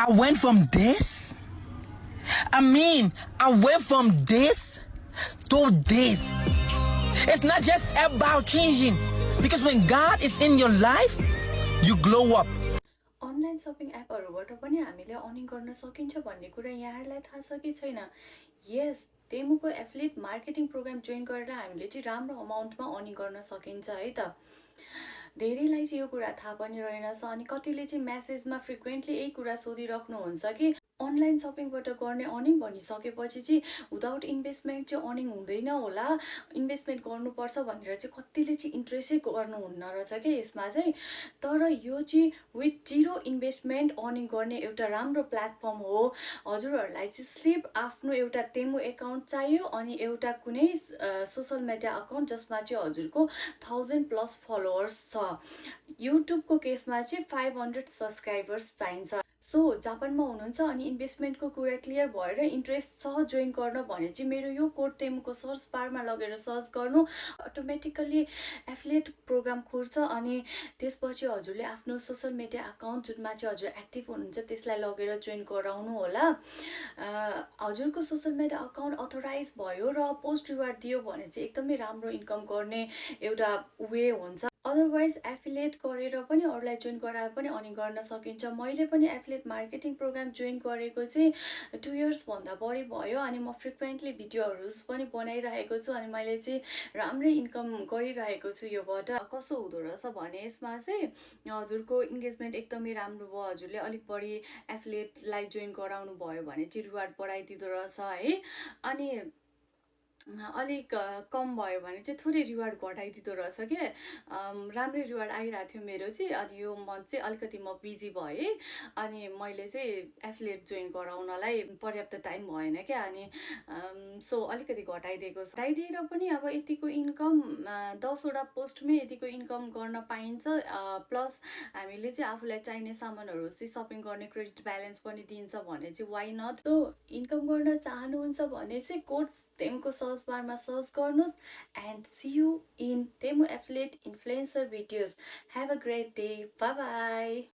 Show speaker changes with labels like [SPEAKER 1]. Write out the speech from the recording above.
[SPEAKER 1] I went from this. I went from this to this. It's not just about changing. Because when God is in your life, you glow up.
[SPEAKER 2] Online shopping एपहरूबाट पनि हामीले earning गर्न सकिन्छ भन्ने कुरा यहाँहरूलाई थाहा छ कि छैन? यस, तेमुको एफिलिएट मार्केटिङ प्रोग्राम जोइन गरेर हामीले चाहिँ राम्रो अमाउन्टमा अर्निङ गर्न सकिन्छ है त। धेरैलाई चाहिँ यो कुरा थाहा पनि रहेनछ अनि कतिले चाहिँ मेसेजमा फ्रिक्वेन्टली यही कुरा सोधिराख्नुहुन्छ कि अनलाइन सपिङबाट गर्ने अर्निङ भनिसकेपछि चाहिँ विदाउट इन्भेस्टमेन्ट चाहिँ अर्निङ हुँदैन होला, इन्भेस्टमेन्ट गर्नुपर्छ भनेर चाहिँ कतिले चाहिँ इन्ट्रेस्टै गर्नुहुन्न रहेछ कि यसमा चाहिँ। तर यो चाहिँ विथ जिरो इन्भेस्टमेन्ट अर्निङ गर्ने एउटा राम्रो प्लेटफर्म हो। हजुरहरूलाई चाहिँ सिर्फ आफ्नो एउटा तेमु एकाउन्ट चाहियो अनि एउटा कुनै सोसल मिडिया अकाउन्ट जसमा चाहिँ हजुरको 1000+ फलोवर्स छ। युट्युबको केसमा चाहिँ 500 सब्सक्राइबर्स चाहिन्छ। सो जापानमा हुनुहुन्छ अनि इन्भेस्टमेन्टको कुरा क्लियर भएर इन्ट्रेस्ट छ जोइन गर्न भने चाहिँ मेरो यो कोड तेमुको सर्च बारमा लगेर सर्च गर्नु, अटोमेटिकल्ली एफिलिएट प्रोग्राम खुल्छ अनि त्यसपछि हजुरले आफ्नो सोसल मिडिया अकाउन्ट जुनमा चाहिँ हजुर एक्टिभ हुनुहुन्छ त्यसलाई लगेर जोइन गराउनु होला। हजुरको सोसल मिडिया अकाउन्ट अथोराइज भयो र पोस्ट रिवार्ड दियो भने चाहिँ एकदमै राम्रो इन्कम गर्ने एउटा वे हुन्छ। अदरवाइज एफिलिएट गरेर पनि अरूलाई जोइन गराएर पनि अर्निङ गर्न सकिन्छ। मैले पनि एफिलिएट मार्केटिङ प्रोग्राम जोइन गरेको चाहिँ 2 इयर्सभन्दा बढी भयो अनि म फ्रिक्वेन्टली भिडियोहरू पनि बनाइरहेको छु अनि मैले चाहिँ राम्रै इन्कम गरिरहेको छु योबाट। कसो हुँदो रहेछ भने यसमा चाहिँ हजुरको इन्गेजमेन्ट एकदमै राम्रो भयो, हजुरले अलिक बढी एफिलिएटलाई जोइन गराउनु भयो भने चाहिँ रिवार्ड बढाइदिँदो रहेछ है। अनि अलिक कम भयो भने चाहिँ थोरै रिवार्ड घटाइदिँदो रहेछ कि। राम्रै रिवार्ड आइरहेको थियो मेरो चाहिँ। अनि यो मन्थ चाहिँ अलिकति म बिजी भएँ अनि मैले चाहिँ एफिलिएट जोइन गराउनलाई पर्याप्त टाइम भएन क्या। अनि सो अलिकति घटाइदिएको छ। घटाइदिएर पनि अब यतिको इन्कम 10वटा पोस्टमै यतिको इन्कम गर्न पाइन्छ। प्लस हामीले चाहिँ आफूलाई चाहिने सामानहरू चाहिँ सपिङ गर्ने क्रेडिट ब्यालेन्स पनि दिन्छ भने चाहिँ वाइ नट। सो इन्कम गर्न चाहनुहुन्छ भने चाहिँ कोड्स तेमुको सर्च बारमा सर्च गर्नुहोस् and see you in Temu affiliate influencer videos. Have a great day, bye by.